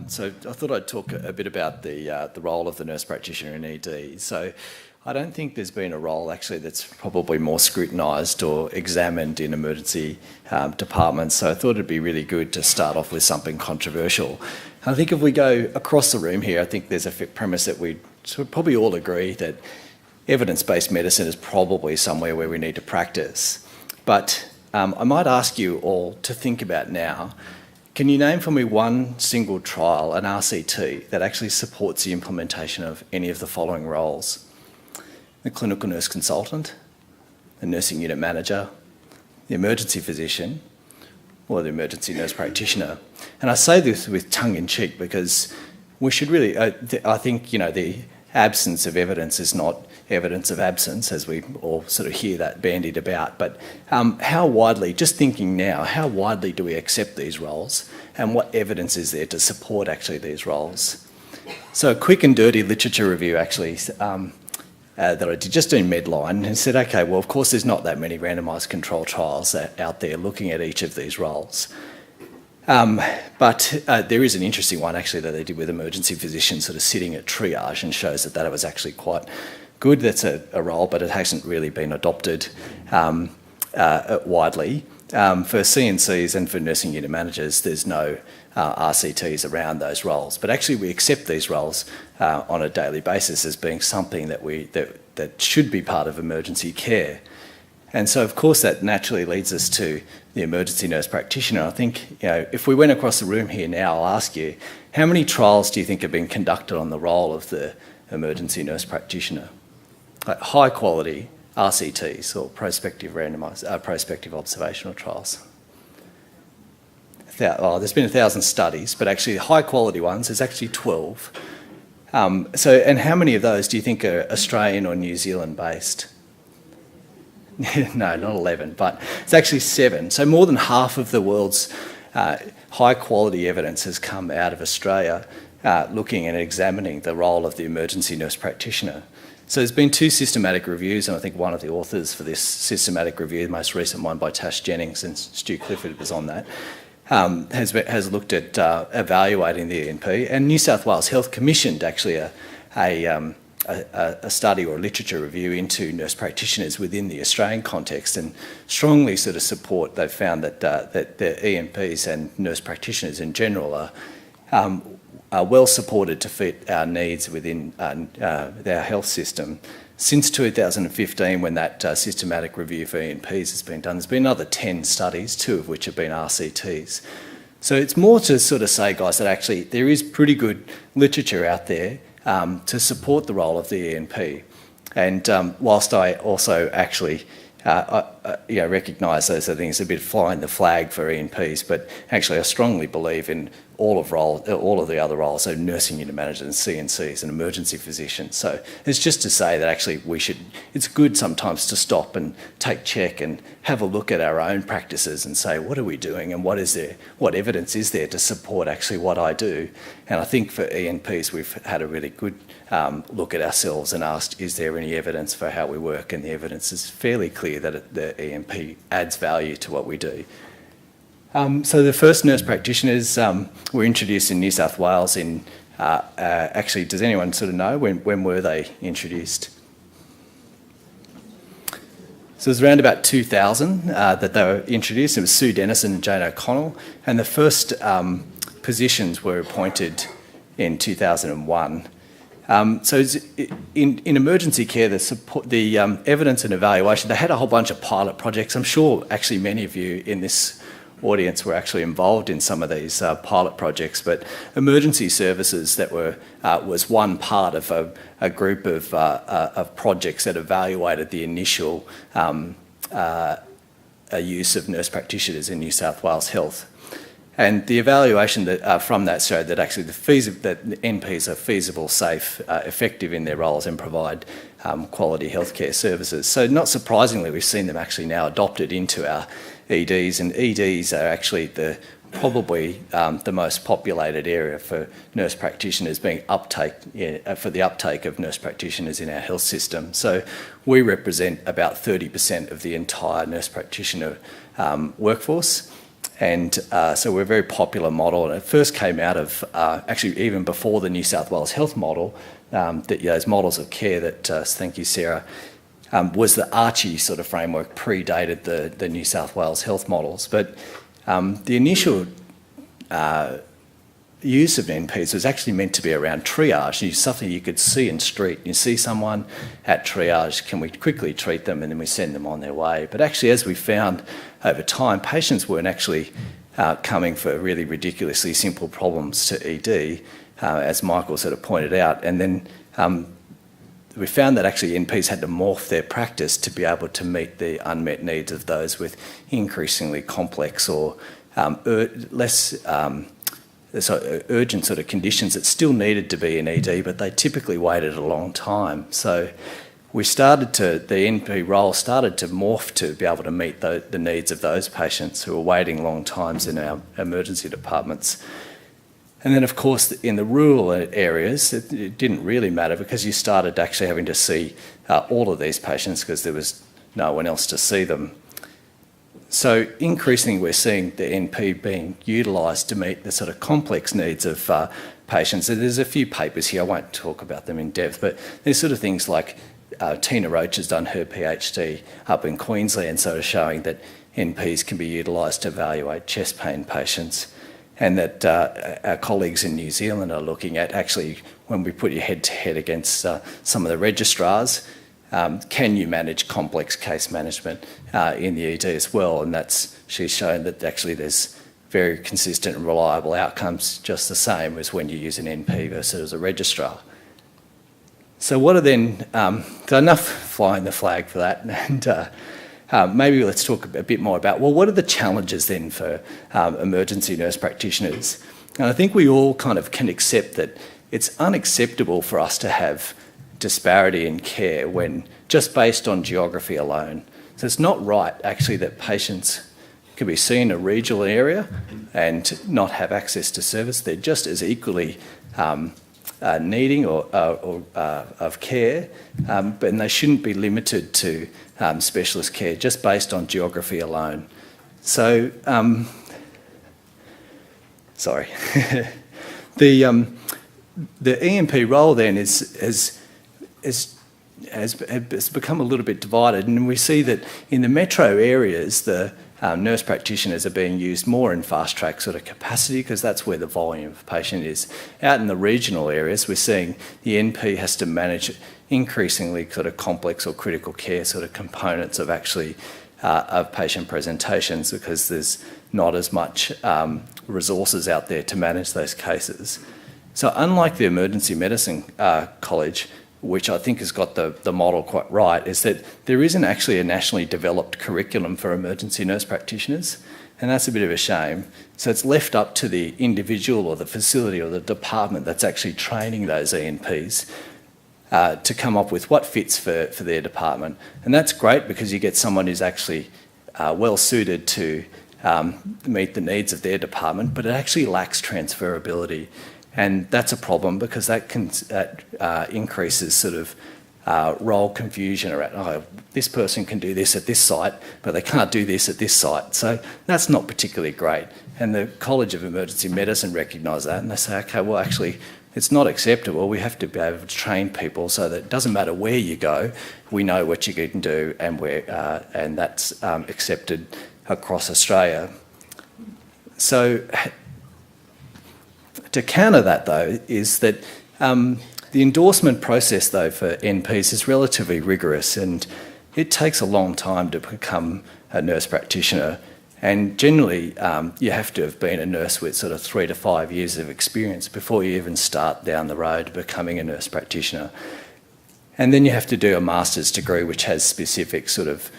So I thought I'd talk a bit about the role of the nurse practitioner in ED. So I don't think there's been a role actually that's probably more scrutinised or examined in emergency departments. So I thought it'd be really good to start off with something controversial. I think if we go across the room here, I think there's a premise that we probably all agree that evidence-based medicine is probably somewhere where we need to practice. But I might ask you all to think about now, can you name for me one single trial, an RCT, that actually supports the implementation of any of the following roles? The clinical nurse consultant, the nursing unit manager, the emergency physician, or the emergency nurse practitioner. And I say this with tongue in cheek because we should really, I think, the absence of evidence is not evidence of absence, as we all sort of hear that bandied about. But how widely, just thinking now, how widely do we accept these roles, and what evidence is there to support actually these roles? So a quick and dirty literature review actually that I did just in Medline, and said, okay, well, of course there's not that many randomised control trials out there looking at each of these roles. But there is an interesting one actually that they did with emergency physicians sort of sitting at triage, and shows that was actually quite good. That's a role, but it hasn't really been adopted widely. For CNCs and for nursing unit managers, there's no RCTs around those roles. But actually we accept these roles on a daily basis as being something that should be part of emergency care. And so, of course, that naturally leads us to the emergency nurse practitioner. I think, if we went across the room here now, I'll ask you, how many trials do you think have been conducted on the role of the emergency nurse practitioner? Like high quality RCTs, or prospective observational trials. There's been 1,000 studies, but actually the high quality ones, there's actually 12. And how many of those do you think are Australian or New Zealand based? No, not 11, but it's actually 7. So more than half of the world's high quality evidence has come out of Australia, looking and examining the role of the emergency nurse practitioner. So there's been 2 systematic reviews, and I think one of the authors for this systematic review, the most recent one by Tash Jennings, and Stu Clifford was on that, has looked at evaluating the ENP, and New South Wales Health commissioned actually a study or a literature review into nurse practitioners within the Australian context, and strongly sort of support. They've found that the ENPs and nurse practitioners in general are well supported to fit our needs within our health system. Since 2015, when that systematic review for ENPs has been done, there's been another 10 studies, 2 of which have been RCTs. So it's more to sort of say, guys, that actually there is pretty good literature out there to support the role of the ENP. And whilst I also actually recognise those things a bit flying the flag for ENPs, but actually I strongly believe in all of the other roles, so nursing unit managers and CNCs and emergency physicians. So it's just to say that actually it's good sometimes to stop and take check and have a look at our own practices and say, what are we doing, and what evidence is there to support actually what I do? And I think for ENPs we've had a really good look at ourselves and asked, is there any evidence for how we work? And the evidence is fairly clear that the ENP adds value to what we do. So the first nurse practitioners were introduced in New South Wales in, actually, does anyone sort of know when were they introduced? So it was around about 2000 that they were introduced. It was Sue Dennison and Jane O'Connell, and the first positions were appointed in 2001. So in emergency care, the evidence and evaluation, they had a whole bunch of pilot projects. I'm sure actually many of you in this audience were actually involved in some of these pilot projects, but emergency services was one part of a group of projects that evaluated the initial use of nurse practitioners in New South Wales Health. And the evaluation from that showed that actually that NPs are feasible, safe, effective in their roles, and provide quality healthcare services. So not surprisingly, we've seen them actually now adopted into our EDs, and EDs are actually probably the most populated area for nurse practitioners for the uptake of nurse practitioners in our health system. So we represent about 30% of the entire nurse practitioner workforce. And so we're a very popular model, and it first came out of, actually even before the New South Wales Health Model, those models of care that, thank you Sarah, was the Archie sort of framework, predated the New South Wales Health Models. But the initial use of NPs was actually meant to be around triage, something you could see in street. You see someone at triage, can we quickly treat them, and then we send them on their way. But actually, as we found over time, patients weren't actually coming for really ridiculously simple problems to ED, as Michael sort of pointed out. And then we found that actually NPs had to morph their practice to be able to meet the unmet needs of those with increasingly complex or less urgent sort of conditions that still needed to be in ED, but they typically waited a long time. So we started to, the NP role started to morph to be able to meet the needs of those patients who were waiting long times in our emergency departments. And then, of course, in the rural areas, it didn't really matter because you started actually having to see all of these patients because there was no one else to see them. So increasingly we're seeing the NP being utilised to meet the sort of complex needs of patients. And there's a few papers here, I won't talk about them in depth, but there's sort of things like Tina Roach has done her PhD up in Queensland, sort of showing that NPs can be utilised to evaluate chest pain patients, and that our colleagues in New Zealand are looking at actually when we put you head to head against some of the registrars, can you manage complex case management in the ED as well? And she's shown that actually there's very consistent and reliable outcomes, just the same as when you use an NP versus a registrar. So what are then, so enough flying the flag for that, and maybe let's talk a bit more about, well, what are the challenges then for emergency nurse practitioners? And I think we all kind of can accept that it's unacceptable for us to have disparity in care when just based on geography alone. So it's not right actually that patients can be seen in a regional area and not have access to service. They're just as equally needing of care, but they shouldn't be limited to specialist care just based on geography alone. So, sorry. The EMP role then has become a little bit divided, and we see that in the metro areas the nurse practitioners are being used more in fast track sort of capacity because that's where the volume of patient is. Out in the regional areas we're seeing the NP has to manage increasingly sort of complex or critical care sort of components of actually of patient presentations because there's not as much resources out there to manage those cases. So unlike the emergency medicine college, which I think has got the model quite right, is that there isn't actually a nationally developed curriculum for emergency nurse practitioners, and that's a bit of a shame. So it's left up to the individual or the facility or the department that's actually training those ENPs to come up with what fits for their department. And that's great because you get someone who's actually well suited to meet the needs of their department, but it actually lacks transferability. And that's a problem because that increases sort of role confusion around, oh, this person can do this at this site, but they can't do this at this site. So that's not particularly great. And the College of Emergency Medicine recognise that, and they say, okay, well, actually, it's not acceptable. We have to be able to train people so that it doesn't matter where you go, we know what you can do, and and that's accepted across Australia. So to counter that, though, is that the endorsement process, though, for NPs is relatively rigorous, and it takes a long time to become a nurse practitioner. And generally, you have to have been a nurse with sort of 3 to 5 years of experience before you even start down the road to becoming a nurse practitioner. And then you have to do a master's degree, which has specific sort of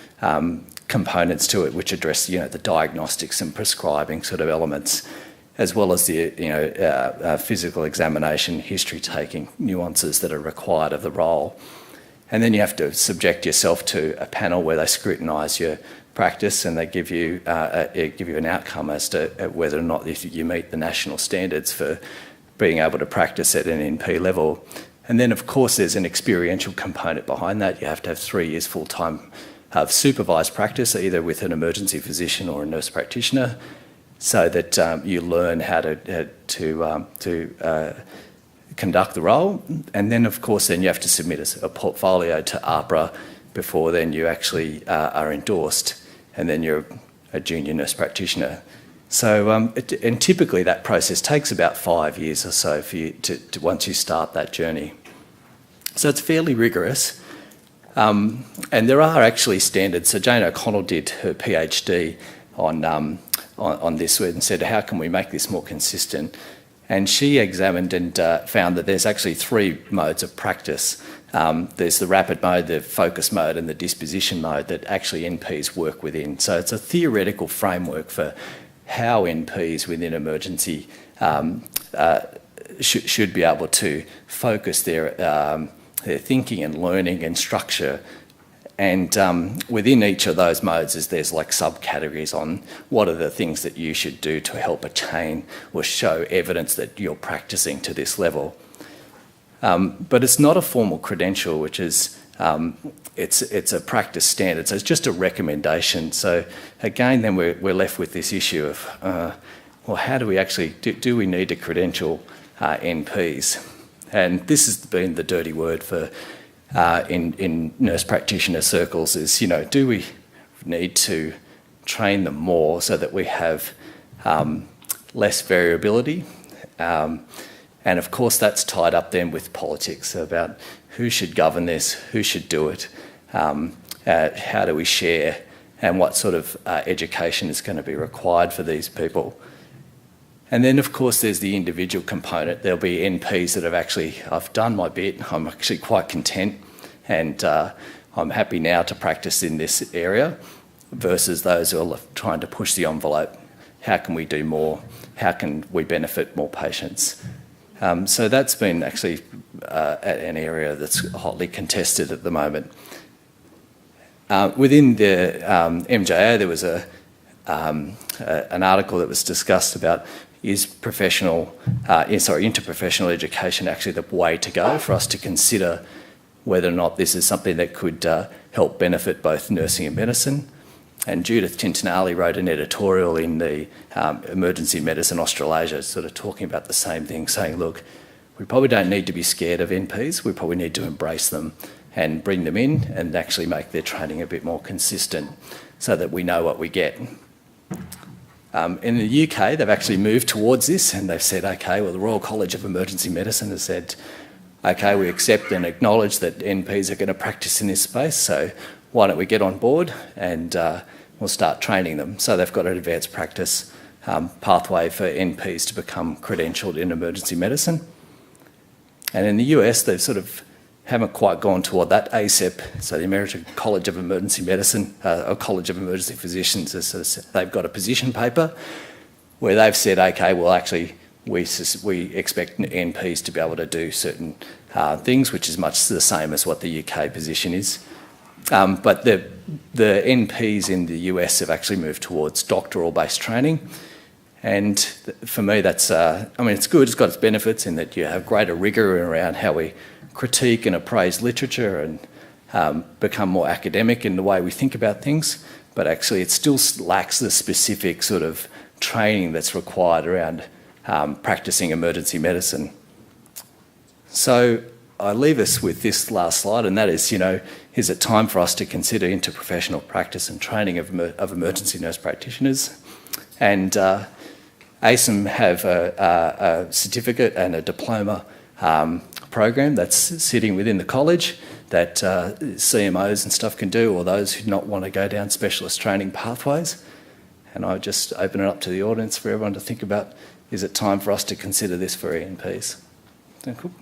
components to it, which address, you know, the diagnostics and prescribing sort of elements, as well as the physical examination, history taking nuances that are required of the role. And then you have to subject yourself to a panel where they scrutinise your practice and they give you an outcome as to whether or not you meet the national standards for being able to practice at an NP level. And then, of course, there's an experiential component behind that. You have to have 3 years full-time of supervised practice, either with an emergency physician or a nurse practitioner. so that you learn how to conduct the role. And then, of course, then you have to submit a portfolio to AHPRA before then you actually are endorsed, and then you're a junior nurse practitioner. So, and typically that process takes about 5 years or so for you to once you start that journey. So it's fairly rigorous. And there are actually standards. So Jane O'Connell did her PhD on this and said, how can we make this more consistent? And she examined and found that there's actually 3 modes of practice. There's the rapid mode, the focus mode, and the disposition mode that actually NPs work within. So it's a theoretical framework for how NPs within emergency should be able to focus their thinking and learning and structure. And within each of those modes there's like subcategories on what are the things that you should do to help attain or show evidence that you're practicing to this level. But it's not a formal credential, which is, it's a practice standard. So it's just a recommendation. So again, then we're left with this issue of, well, how do we actually, do we need to credential NPs? And this has been the dirty word for, in nurse practitioner circles is, do we need to train them more so that we have less variability? And of course that's tied up then with politics about who should govern this, who should do it, how do we share, and what sort of education is going to be required for these people. And then of course there's the individual component. There'll be NPs that have actually, I've done my bit, I'm actually quite content, and I'm happy now to practice in this area, versus those who are trying to push the envelope. How can we do more? How can we benefit more patients? So that's been actually an area that's hotly contested at the moment. Within the MJA, there was an article that was discussed about is interprofessional education actually the way to go for us to consider whether or not this is something that could help benefit both nursing and medicine. And Judith Tintinelli wrote an editorial in the Emergency Medicine Australasia sort of talking about the same thing, saying, look, we probably don't need to be scared of NPs, we probably need to embrace them and bring them in and actually make their training a bit more consistent so that we know what we get. In the UK, they've actually moved towards this, and they've said, okay, well, the Royal College of Emergency Medicine has said, okay, we accept and acknowledge that NPs are going to practice in this space, so why don't we get on board and we'll start training them. So they've got an advanced practice pathway for NPs to become credentialed in emergency medicine. And in the US, they sort of haven't quite gone toward that. ACEP, so the American College of Emergency Medicine, or College of Emergency Physicians, they've got a position paper where they've said, okay, well, actually, we expect NPs to be able to do certain things, which is much the same as what the UK position is. But the NPs in the US have actually moved towards doctoral-based training. And for me, that's, it's good, it's got its benefits in that you have greater rigour around how we critique and appraise literature and become more academic in the way we think about things. But actually it still lacks the specific sort of training that's required around practising emergency medicine. So I leave us with this last slide, and that is, is it time for us to consider interprofessional practice and training of emergency nurse practitioners? And ASIM have a certificate and a diploma program that's sitting within the college that CMOs and stuff can do, or those who not want to go down specialist training pathways. And I just open it up to the audience for everyone to think about, is it time for us to consider this for ENPs? Cool.